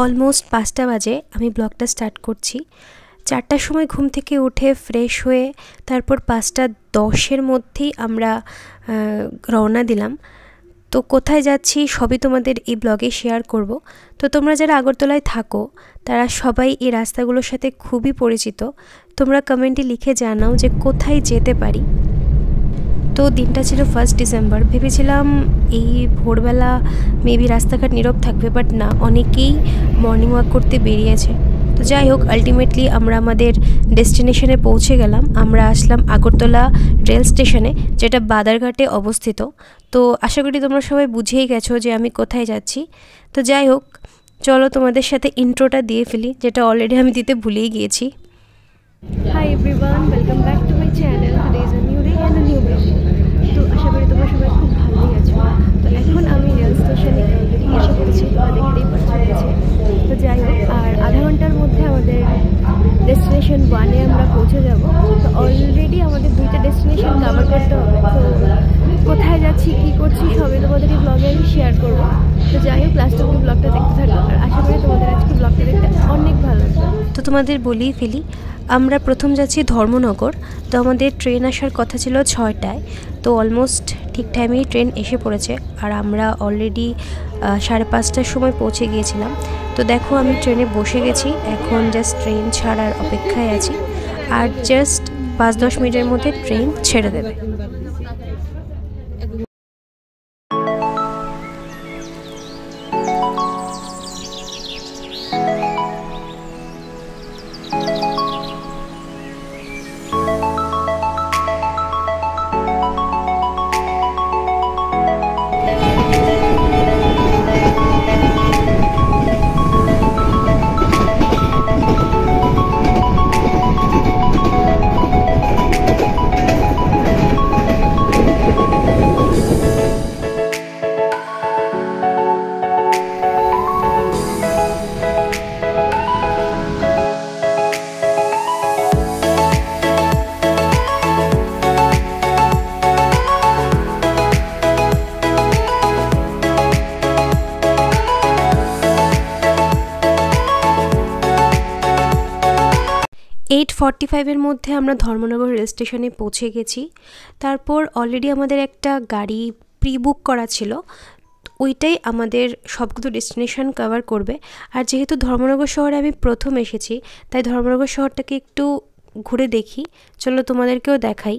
Almost 5টা বাজে আমি ব্লগটা স্টার্ট করছি। 4টার সময় ঘুম থেকে উঠে ফ্রেশ হয়ে তারপর 5:10-এর মধ্যেই আমরা রওনা দিলাম। তো কোথায় যাচ্ছি সবই তোমাদের এই ব্লগে শেয়ার করব। তো তোমরা যারা আগরতলায় থাকো তারা সবাই এই রাস্তাগুলোর সাথে খুবই পরিচিত। তোমরা কমেন্টে লিখে জানাও যে কোথায় যেতে পারি। তো দিনটা ছিল 1 ডিসেম্বর। ভেবেছিলাম এই ভোরবেলা মেবি রাস্তাঘাট নীরব থাকবে, বাট না, অনেকেই মর্নিং ওয়াক করতে বেরিয়েছে। তো যাই হোক, আলটিমেটলি আমরা আমাদের ডেস্টিনেশনে পৌঁছে গেলাম। আমরা আসলাম আগরতলা রেল স্টেশনে, যেটা বাদারঘাটে অবস্থিত। তো আশা করি তোমরা সবাই বুঝেই গেছো যে আমি কোথায় যাচ্ছি। তো যাই হোক, চলো তোমাদের সাথে ইন্ট্রোটা দিয়ে ফেলি, যেটা অলরেডি আমি দিতে ভুলেই গিয়েছি। Hi everyone, welcome back to my channel. Today is a new day and a new vlog. তো আশা করি তোমরা সবাই খুব ভালোই আছো। তো এখন আমি রেল স্টেশনে অলরেডি এসে পড়েছি, তোমরা দেখতেই পাচ্ছ। তো যাই হোক, আর আধা ঘন্টার মধ্যে আমাদের ডেস্টিনেশন 1-এ আমরা পৌঁছে যাব। তো অলরেডি আমাদের 2টা ডেস্টিনেশন কভার করতে হবে। তো কোথায় যাচ্ছি, কী করছি সবই তোমাদের এই ব্লগে আমি শেয়ার করবো। তো যাই হোক, লাস্ট অব্দি ব্লগটা দেখতে থাকবো, আর আশা করি তোমাদের আজকে ব্লগটা দেখতে অনেক ভালো লাগবে। তো তোমাদের বলেই ফেলি, আমরা প্রথম যাচ্ছি ধর্মনগর। তো আমাদের ট্রেন আসার কথা ছিল 6টায়। তো অলমোস্ট ঠিক টাইমেই ট্রেন এসে পড়েছে, আর আমরা অলরেডি 5:30টার সময় পৌঁছে গিয়েছিলাম। তো দেখো, আমি ট্রেনে বসে গেছি, এখন জাস্ট ট্রেন ছাড়ার অপেক্ষায় আছি। আর জাস্ট 5-10 মিনিটের মধ্যে ট্রেন ছেড়ে দেবে। 8:45-এর মধ্যে আমরা ধর্মনগর রেল স্টেশনে পৌঁছে গেছি। তারপর অলরেডি আমাদের একটা গাড়ি প্রি বুক করা ছিল, ওইটাই আমাদের সবগুলো ডেস্টিনেশন কভার করবে। আর যেহেতু ধর্মনগর শহরে আমি প্রথম এসেছি, তাই ধর্মনগর শহরটাকে একটু ঘুরে দেখি, চলো তোমাদেরকেও দেখাই।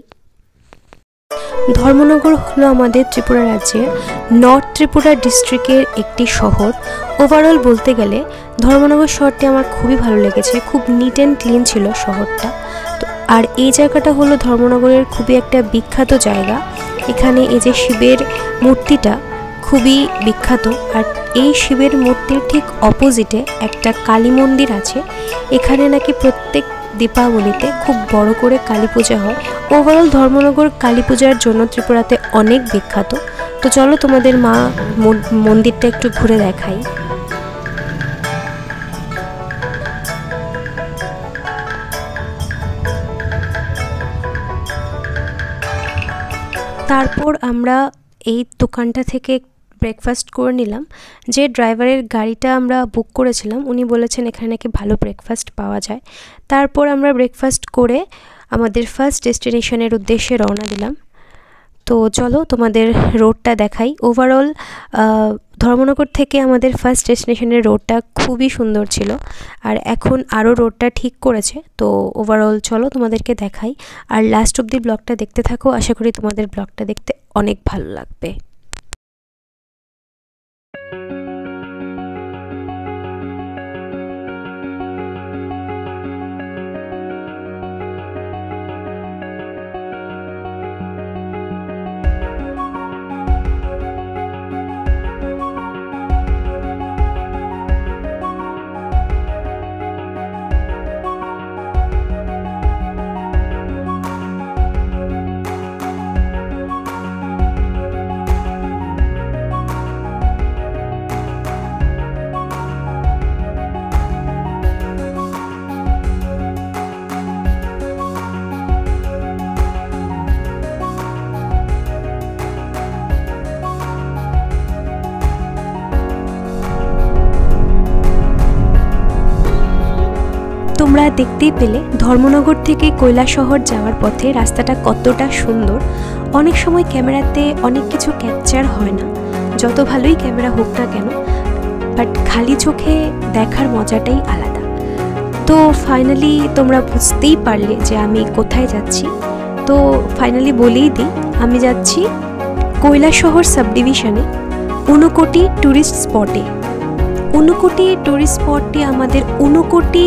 ধর্মনগর হলো আমাদের ত্রিপুরা রাজ্যের নর্থ ত্রিপুরা ডিস্ট্রিক্টের একটি শহর। ওভারঅল বলতে গেলে ধর্মনগর শহরটি আমার খুবই ভালো লেগেছে, খুব নিট অ্যান্ড ক্লিন ছিল শহরটা। তো আর এই জায়গাটা হলো ধর্মনগরের খুবই একটা বিখ্যাত জায়গা। এখানে এই যে শিবের মূর্তিটা খুবই বিখ্যাত, আর এই শিবের মূর্তির ঠিক অপোজিটে একটা কালী মন্দির আছে। এখানে নাকি প্রত্যেক দীপাবলিতে খুব বড় করে কালী পূজা হয়। ওভারঅল ধর্মনগর কালী পূজার জন্য ত্রিপুরাতে অনেক বিখ্যাত। তো চলো তোমাদের মা মন্দিরটা একটু ঘুরে দেখাই। তারপর আমরা এই দোকানটা থেকে ব্রেকফাস্ট করে নিলাম। যে ড্রাইভারের গাড়িটা আমরা বুক করেছিলাম উনি বলেছেন এখানে নাকি ভালো ব্রেকফাস্ট পাওয়া যায়। তারপর আমরা ব্রেকফাস্ট করে আমাদের ফার্স্ট ডেস্টিনেশনের উদ্দেশ্যে রওনা দিলাম। তো চলো তোমাদের রোডটা দেখাই। ওভারঅল ধর্মনগর থেকে আমাদের ফার্স্ট ডেস্টিনেশনের রোডটা খুবই সুন্দর ছিল, আর এখন আরও রোডটা ঠিক করেছে। তো ওভারঅল চলো তোমাদেরকে দেখাই, আর লাস্ট অব্দি ব্লগটা দেখতে থাকো। আশা করি তোমাদের ব্লগটা দেখতে অনেক ভালো লাগবে। তোমরা দেখতেই পেলে ধর্মনগর থেকে কৈলাসহর যাওয়ার পথে রাস্তাটা কতটা সুন্দর। অনেক সময় ক্যামেরাতে অনেক কিছু ক্যাপচার হয় না, যত ভালোই ক্যামেরা হোক না কেন, বাট খালি চোখে দেখার মজাটাই আলাদা। তো ফাইনালি তোমরা বুঝতেই পারলে যে আমি কোথায় যাচ্ছি। তো ফাইনালি বলেই দিই, আমি যাচ্ছি কৈলাসহর সাবডিভিশনে ঊনকোটি ট্যুরিস্ট স্পটে। ঊনকোটি ট্যুরিস্ট স্পটটি আমাদের ঊনকোটি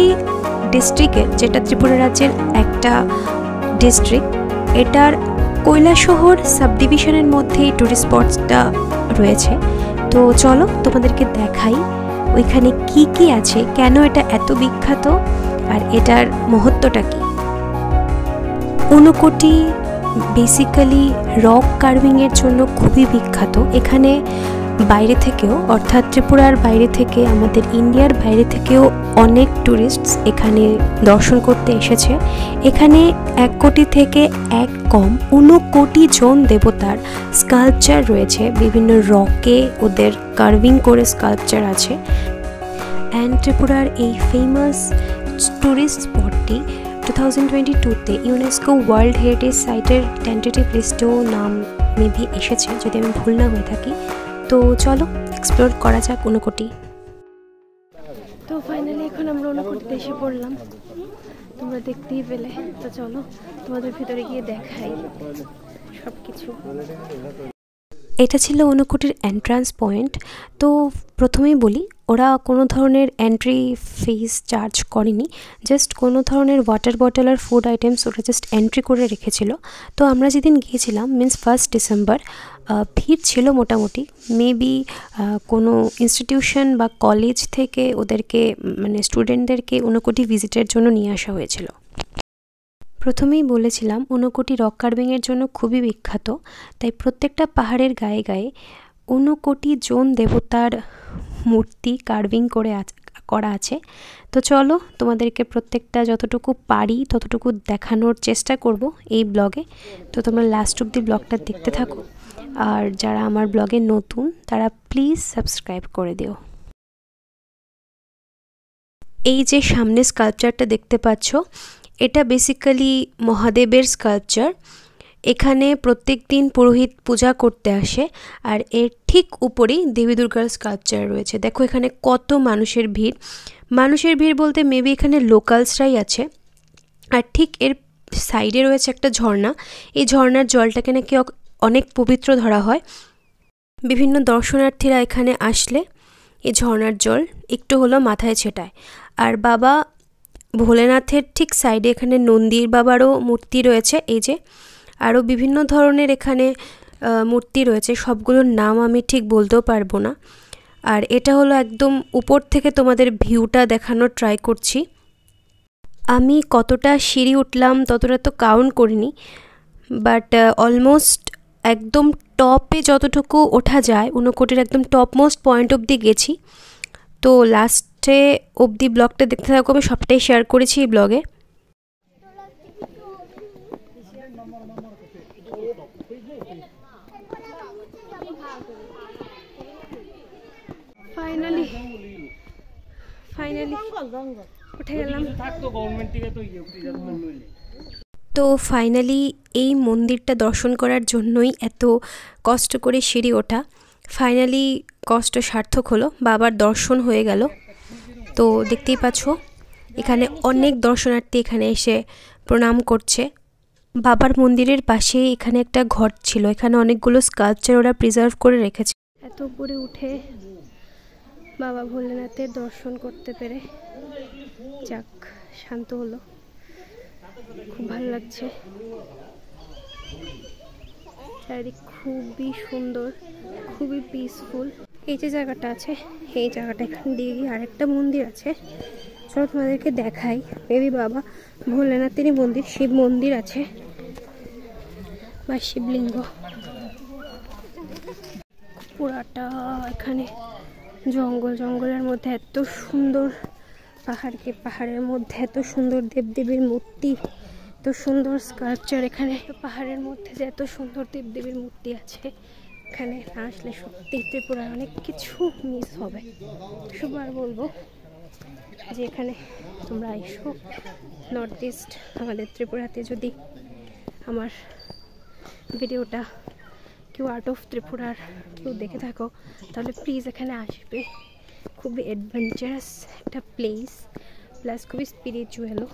ডিস্ট্রিক্টের, যেটা ত্রিপুরা রাজ্যের একটা ডিস্ট্রিক্ট, এটার কৈলাসহর সাবডিভিশনের মধ্যে এই ট্যুরিস্ট স্পটটা রয়েছে। তো চলো তোমাদেরকে দেখাই ওইখানে কি কি আছে, কেন এটা এত বিখ্যাত আর এটার মহত্বটা কি। ঊনকোটি বেসিক্যালি রক কার্ভিংয়ের জন্য খুবই বিখ্যাত। এখানে বাইরে থেকেও, অর্থাৎ ত্রিপুরার বাইরে থেকে, আমাদের ইন্ডিয়ার বাইরে থেকেও অনেক ট্যুরিস্টস এখানে দর্শন করতে এসেছে। এখানে 1 কোটি থেকে এক কম 59 জন দেবতার স্কাল্পচার রয়েছে, বিভিন্ন রকে ওদের কার্ভিং করে স্কাল্পচার আছে। অ্যান্ড ত্রিপুরার এই ফেমাস ট্যুরিস্ট স্পটটি 2022-তে ইউনেস্কো ওয়ার্ল্ড হেরিটেজ সাইটের টেন্টেটিভ লিস্টেও নাম মেবি এসেছে, যদি আমি ভুল না হয়ে থাকি। তো চলো এক্সপ্লোর করা যাক ঊনকোটি। তো ফাইনালি এখন আমরা ঊনকোটিতে এসে পড়লাম, তোমরা দেখতেই পেলে। তো চলো তোমাদের ভিতরে গিয়ে দেখাই সব কিছু। এটা ছিল ঊনকোটির এন্ট্রান্স পয়েন্ট। তো প্রথমেই বলি, ওরা কোনো ধরনের এন্ট্রি ফিস চার্জ করেনি, জাস্ট কোনো ধরনের ওয়াটার বটল আর ফুড আইটেমস ওরা জাস্ট এন্ট্রি করে রেখেছিল। তো আমরা যেদিন গিয়েছিলাম, মিনস 1 ডিসেম্বর, ভিড় ছিল মোটামুটি। মেবি কোনো ইনস্টিটিউশন বা কলেজ থেকে ওদেরকে, মানে স্টুডেন্টদেরকে ঊনকোটি ভিজিটের জন্য নিয়ে আসা হয়েছিল। প্রথমেই বলেছিলাম ঊনকোটি রক কার্ভিংয়ের জন্য খুবই বিখ্যাত, তাই প্রত্যেকটা পাহাড়ের গায়ে গায়ে 59 জন দেবতার মূর্তি কার্ভিং করা আছে। তো চলো তোমাদেরকে প্রত্যেকটা যতটুকু পারি ততটুকু দেখানোর চেষ্টা করব এই ব্লগে। তো তোমরা লাস্ট অব্দি ব্লগটা দেখতে থাকো, আর যারা আমার ব্লগে নতুন তারা প্লিজ সাবস্ক্রাইব করে দিও। এই যে সামনে স্কাল্পচারটা দেখতে পাচ্ছ, এটা বেসিক্যালি মহাদেবের স্কাল্পচার। এখানে প্রত্যেক দিন পুরোহিত পূজা করতে আসে, আর এর ঠিক উপরেই দেবী দুর্গার স্কাল্পচার রয়েছে। দেখো এখানে কত মানুষের ভিড়। মানুষের ভিড় বলতে মেবি এখানে লোকালসরাই আছে। আর ঠিক এর সাইডে রয়েছে একটা ঝর্ণা। এই ঝর্ণার জলটাকে নাকি অনেক পবিত্র ধরা হয়। বিভিন্ন দর্শনার্থীরা এখানে আসলে এই ঝর্ণার জল একটু হলো মাথায় ছেটায়। আর বাবা ভোলেনাথের ঠিক সাইডে এখানে নন্দীর বাবারও মূর্তি রয়েছে। এই যে আরও বিভিন্ন ধরনের এখানে মূর্তি রয়েছে, সবগুলোর নাম আমি ঠিক বলতেও পারবো না। আর এটা হলো একদম উপর থেকে তোমাদের ভিউটা দেখানোর ট্রাই করছি। আমি কতটা সিঁড়ি উঠলাম ততটা তো কাউন্ট করিনি, বাট অলমোস্ট একদম টপে যতটুকু ওঠা যায়, ঊনকোটির একদম টপ মোস্ট পয়েন্ট অবধি গেছি। তো লাস্টে অবধি ব্লগটা দেখতে থাকো, আমি সবটাই শেয়ার করেছি এই ব্লগে। ফাইনালি উঠে গেলাম। তো ফাইনালি এই মন্দিরটা দর্শন করার জন্যই এত কষ্ট করে সিঁড়ি ওঠা। ফাইনালি কষ্ট সার্থক হলো, বাবার দর্শন হয়ে গেল। তো দেখতেই পাচ্ছ এখানে অনেক দর্শনার্থী এখানে এসে প্রণাম করছে। বাবার মন্দিরের পাশে এখানে একটা ঘর ছিল, এখানে অনেকগুলো স্কাল্পচার ওরা প্রিজার্ভ করে রেখেছে। এত উপরে উঠে বাবা ভোলেনাথের দর্শন করতে পেরে যাক শান্ত হলো, খুব ভালো লাগছে। চারিদিক খুবই সুন্দর, খুবই পিসফুল। এই যে জায়গাটা আছে, এই জায়গাটা এখান দিয়ে গিয়ে আরেকটা মন্দির আছে, চলো তোমাদেরকে দেখাই। মেবি বাবা ভোলেনাথেরই মন্দির, শিব মন্দির আছে বা শিবলিঙ্গ। পুরাটা এখানে জঙ্গলের মধ্যে এত সুন্দর পাহাড়ের মধ্যে এত সুন্দর দেবদেবীর মূর্তি, এত সুন্দর স্কাল্পচার। এখানে পাহাড়ের মধ্যে যে এত সুন্দর দেবদেবীর মূর্তি আছে, এখানে না আসলে সত্যি ত্রিপুরার অনেক কিছু মিস হবে। সবার বলবো যে এখানে তোমরা এসো নর্থ ইস্ট আমাদের ত্রিপুরাতে, যদি আমার ভিডিওটা কেউ আউট অফ ত্রিপুরার কেউ দেখে থাকো তাহলে প্লিজ এখানে আসবে। খুবই অ্যাডভেঞ্চারাস একটা প্লেস, প্লাস খুবই স্পিরিচুয়ালও।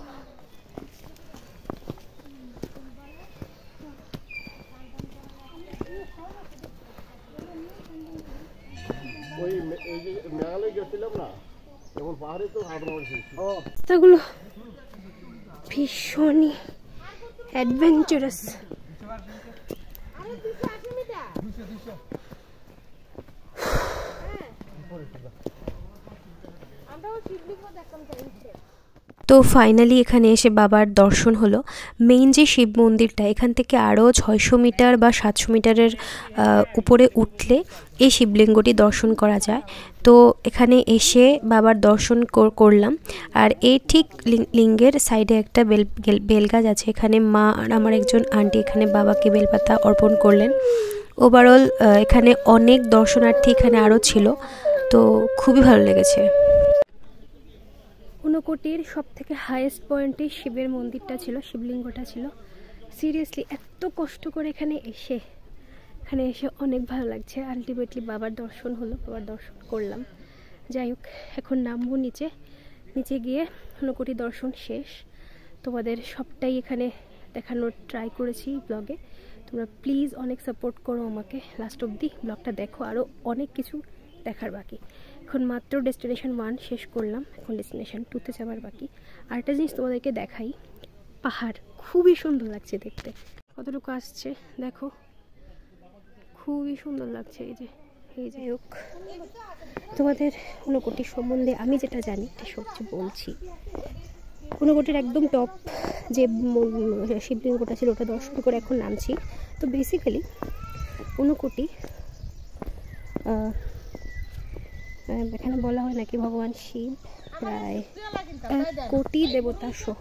রাস্তাগুলো ভীষণই অ্যাডভেঞ্চারাস। তো ফাইনালি এখানে এসে বাবার দর্শন হলো। মেইন যে শিব মন্দিরটা, এখান থেকে আরও 600 মিটার বা 700 মিটারের উপরে উঠলে এই শিবলিঙ্গটি দর্শন করা যায়। তো এখানে এসে বাবার দর্শন করলাম। আর এই ঠিক লিঙ্গের সাইডে একটা বেলগাছ আছে, এখানে মা আর আমার একজন আন্টি এখানে বাবাকে বেলপাতা অর্পণ করলেন। ওভারঅল এখানে অনেক দর্শনার্থী এখানে আরও ছিল, তো খুবই ভালো লেগেছে। ঊনকোটির সব থেকে হাইয়েস্ট পয়েন্টে শিবের মন্দিরটা ছিল, শিবলিঙ্গটা ছিল। সিরিয়াসলি এত কষ্ট করে এখানে এসে অনেক ভালো লাগছে। আলটিমেটলি বাবার দর্শন হলো, বাবার দর্শন করলাম। যাই হোক, এখন নামবো নিচে গিয়ে ঊনকোটি দর্শন শেষ। তোমাদের সবটাই এখানে দেখানোর ট্রাই করেছি ব্লগে। তোমরা প্লিজ অনেক সাপোর্ট করো আমাকে, লাস্ট অবধি ব্লগটা দেখো, আরও অনেক কিছু দেখার বাকি। এখন মাত্র ডেস্টিনেশন 1 শেষ করলাম, এখন ডেস্টিনেশন 2তে যাওয়ার বাকি। আরেকটা জিনিস তোমাদেরকে দেখাই, পাহাড় খুবই সুন্দর লাগছে দেখতে। কতটুকু আসছে দেখো, খুবই সুন্দর লাগছে। এই যাই হোক, তোমাদের ঊনকোটি সম্বন্ধে আমি যেটা জানি এটা সবচেয়ে বলছি। ঊনকোটির একদম টপ যে শিবলিঙ্গটা ছিল ওটা দর্শন করে এখন নামছি। তো বেসিক্যালি ঊনকোটি এখানে বলা হয় নাকি ভগবান শিব প্রায় 1 কোটি দেবতা সহ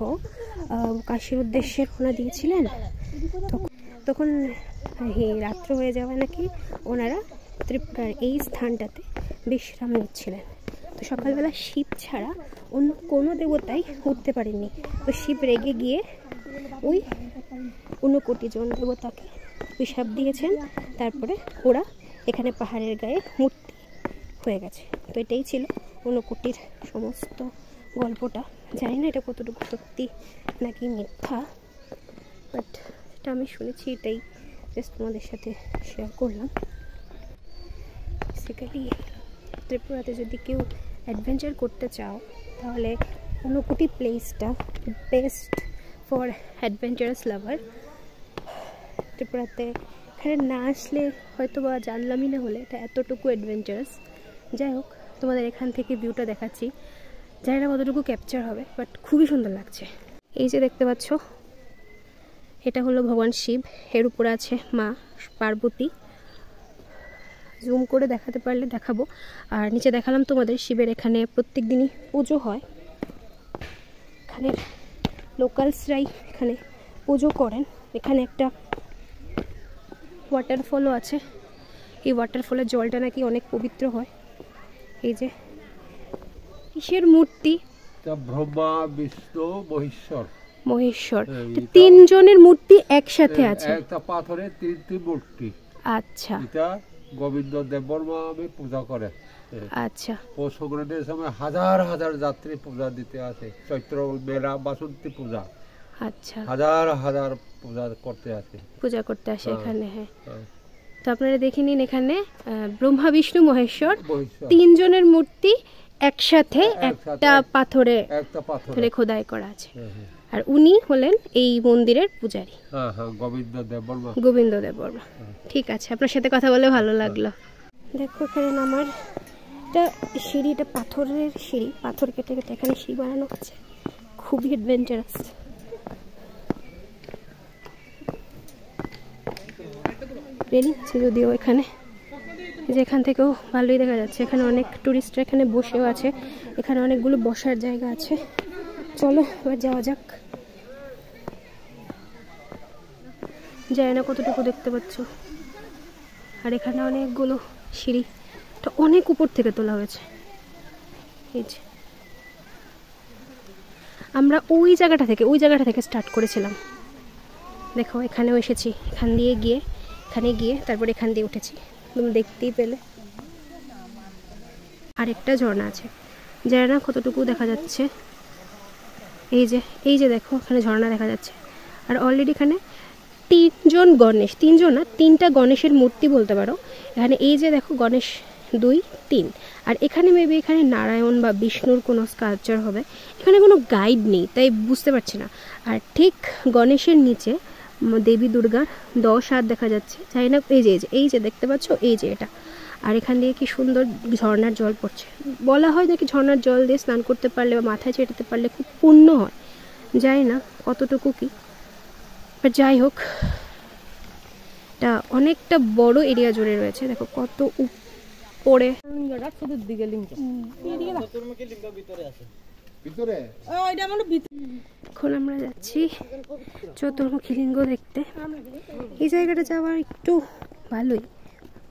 কাশীর উদ্দেশ্যে রওনা দিয়েছিলেন। তখন রাত্র হয়ে যাওয়া নাকি ওনারা ত্রিপুরার এই স্থানটাতে বিশ্রাম নিচ্ছিলেন। তো সকালবেলা শিব ছাড়া অন্য কোনো দেবতাই উঠতে পারেননি। তো শিব রেগে গিয়ে ওই 1 জন দেবতাকে অভিশাপ দিয়েছেন। তারপরে ওরা এখানে পাহাড়ের গায়ে মূর্তি হয়ে গেছে। তো এটাই ছিল ঊনকোটির সমস্ত গল্পটা। জানি না এটা কতটুকু সত্যি নাকি মিথ্যা, বাট এটা আমি শুনেছি, এটাই জাস্ট তোমাদের সাথে শেয়ার করলাম। বেসিক্যালি ত্রিপুরাতে যদি কেউ অ্যাডভেঞ্চার করতে চাও তাহলে ঊনকোটি প্লেসটা বেস্ট ফর অ্যাডভেঞ্চারাস লাভার। ত্রিপুরাতে এখানে না আসলে হয়তো বা জানলামই না হলে এটা এতটুকু অ্যাডভেঞ্চারাস। যাই হোক, তোমাদের এখান থেকে ভিউটা দেখাচ্ছি, জানি না কতটুকু ক্যাপচার হবে, বাট খুবই সুন্দর লাগছে। এই যে দেখতে পাচ্ছ, এটা হলো ভগবান শিব, এর উপরে আছে মা পার্বতী। জুম করে দেখাতে পারলে দেখাবো। আর নিচে দেখালাম তোমাদের শিবের এখানে প্রত্যেক দিনই পুজো হয়। এখানে লোকালসরাই এখানে পুজো করেন। এখানে একটা ওয়াটারফলও আছে, এই ওয়াটারফলের জলটা নাকি অনেক পবিত্র হয়। এই যে কিসের মূর্তি, ব্রহ্মা বিষ্ণু মহেশ্বর 3 জনের মূর্তি একসাথে আছে। একটা পাথরে 3টি মূর্তি। আচ্ছা, এটা গোবিন্দ দেববর্মা আমি পূজা করে। আচ্ছা, পৌষ সংক্রান্তির সময় হাজার হাজার যাত্রী পূজা দিতে আসে। চৈত্র মেলা বাসন্তী পূজা, আচ্ছা, হাজার হাজার পূজা করতে আসে এখানে। হ্যাঁ, তো আপনারা দেখে নিন, এখানে ব্রহ্মা বিষ্ণু মহেশ্বর 3 জনের মূর্তি একসাথে একটা পাথরে খোদাই করা আছে। আর উনি হলেন এই মন্দিরের পূজারী, গোবিন্দ দেববর্মা। ঠিক আছে, আপনার সাথে কথা বলে ভালো লাগলো। দেখো এখানে নামার একটা সিঁড়ি, এটা পাথরের সিঁড়ি, পাথর কেটে কেটে এখানে সিঁড়ি বানানো হচ্ছে, খুবই অ্যাডভেঞ্চারাস। রেলিং আছে যদিও এখানে, যেখান থেকেও ভালোই দেখা যাচ্ছে। এখানে অনেক টুরিস্টরা এখানে বসেও আছে, এখানে অনেকগুলো বসার জায়গা আছে। চলো এবার যাওয়া যাক। জানি না কতটুকু দেখতে পাচ্ছ। আর এখানে অনেকগুলো সিঁড়ি, এটা অনেক উপর থেকে তোলা হয়েছে। এই যে আমরা ওই জায়গাটা থেকে স্টার্ট করেছিলাম। দেখো এখানেও এসেছি, এখান দিয়ে গিয়ে এখানে গিয়ে তারপর এখান দিয়ে উঠেছি, তুমি দেখতেই পেলে। আরেকটা ঝর্ণা আছে, জানি না কতটুকু দেখা যাচ্ছে, এই যে দেখো এখানে ঝর্ণা দেখা যাচ্ছে। আর অলরেডি এখানে তিনটা গণেশের মূর্তি বলতে পারো এখানে। এই যে দেখো গণেশ 2, 3, আর এখানে মেবি এখানে নারায়ণ বা বিষ্ণুর কোনো স্কাল্পচার হবে। এখানে কোনো গাইড নেই তাই বুঝতে পারছি না। আর ঠিক গণেশের নিচে দেবী দুর্গার 10 হাত দেখা যাচ্ছে, জানি না। এই যে দেখতে পাচ্ছ, এই যে এটা। আর এখান দিয়ে কি সুন্দর ঝর্ণার জল পড়ছে। বলা হয় নাকি ঝর্ণার জল দিয়ে স্নান করতে পারলে বা মাথায় ছেটাতে পারলে খুব পুণ্য হয়, জানি না কতটুকু কি, বাট যাই হোক এটা অনেকটা বড় এরিয়া জুড়ে রয়েছে। দেখো কত উপরে। এখন আমরা যাচ্ছি চতুর্মুখী লিঙ্গ দেখতে। এই জায়গাটা যাওয়ার একটু ভালোই,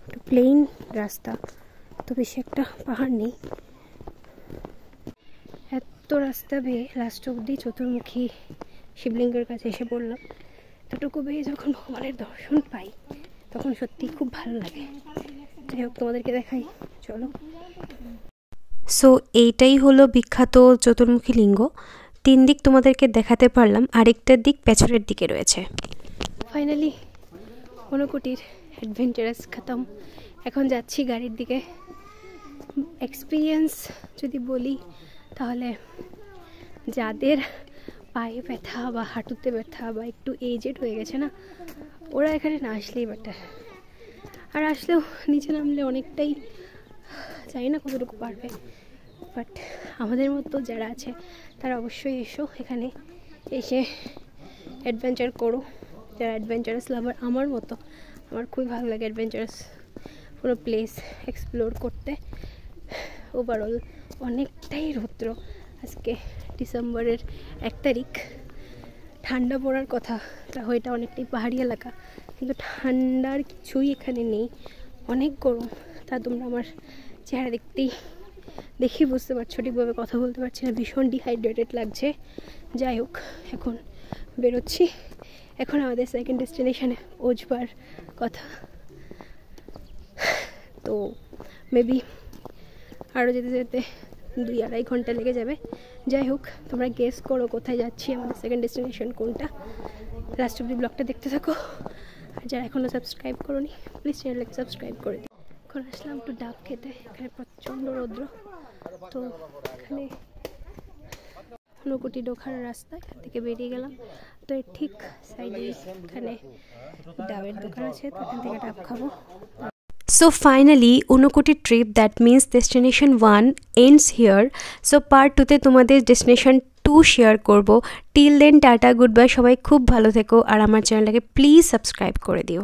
একটু প্লেন রাস্তা, তো বেশি একটা পাহাড় নেই। এত রাস্তা বেয়ে লাস্ট অবধি চতুর্মুখী শিবলিঙ্গের কাছে এসে পড়লাম। এতটুকু বেয়ে যখন ভগবানের দর্শন পাই তখন সত্যি খুব ভালো লাগে। যাই হোক তোমাদেরকে দেখাই, চলো। সো এইটাই হলো বিখ্যাত চতুর্মুখী লিঙ্গ। 3 দিক তোমাদেরকে দেখাতে পারলাম, আরেকটা দিক পেছনের দিকে রয়েছে। ফাইনালি ঊনকোটির অ্যাডভেঞ্চারাস খতম। এখন যাচ্ছি গাড়ির দিকে। এক্সপিরিয়েন্স যদি বলি তাহলে যাদের পায়ে ব্যথা বা হাঁটুতে ব্যথা বা একটু এজেড হয়ে গেছে না, ওরা এখানে না আসলেই বেটার। আর আসলেও নিচে নামলে অনেকটাই, জানি না কতটুকু পারবে, বাট আমাদের মতো যারা আছে তারা অবশ্যই এসো, এখানে এসে অ্যাডভেঞ্চার করো। যারা অ্যাডভেঞ্চারাস লাভার আমার মতো, আমার খুবই ভালো লাগে অ্যাডভেঞ্চারাস পুরো প্লেস এক্সপ্লোর করতে। ওভারঅল অনেকটাই রৌদ্র। আজকে ডিসেম্বরের 1 তারিখ, ঠান্ডা পড়ার কথা, তাহলে এটা অনেকটাই পাহাড়ি এলাকা, কিন্তু ঠান্ডার কিছুই এখানে নেই, অনেক গরম। তা তোমরা আমার চেহারা দেখেই বুঝতে পারছো, ঠিকভাবে কথা বলতে পারছি না, ভীষণ ডিহাইড্রেটেড লাগছে। যাই হোক এখন বেরোচ্ছি, এখন আমাদের সেকেন্ড ডেস্টিনেশনে পৌঁছবার কথা। তো মেবি আরও যেতে যেতে 2-2.5 ঘন্টা লেগে যাবে। যাই হোক তোমরা গেস করো কোথায় যাচ্ছি, আমাদের সেকেন্ড ডেস্টিনেশন কোনটা। লাস্ট অব্দি ব্লগটা দেখতে থাকো। আর যারা এখনও সাবস্ক্রাইব করোনি প্লিজ চ্যানেলটাকে সাবস্ক্রাইব করে দিও। এখন আসলাম একটু ডাব খেতে, এখানে প্রচণ্ড রৌদ্র। তো এখানে ঊনকোটি ঢোকার রাস্তা, এখান থেকে বেরিয়ে গেলাম। তো এর ঠিক সাইডে এখানে ডাবের দোকান আছে, তো এখান থেকে ডাব খাবো। So finally Unakoti trip, that means destination 1 ends here. So part 2 তে তোমাদের destination 2 শেয়ার করব। Till then tata, good bye, সবাই খুব ভালো থেকো আর আমার চ্যানেলটাকে প্লিজ সাবস্ক্রাইব করে দিও।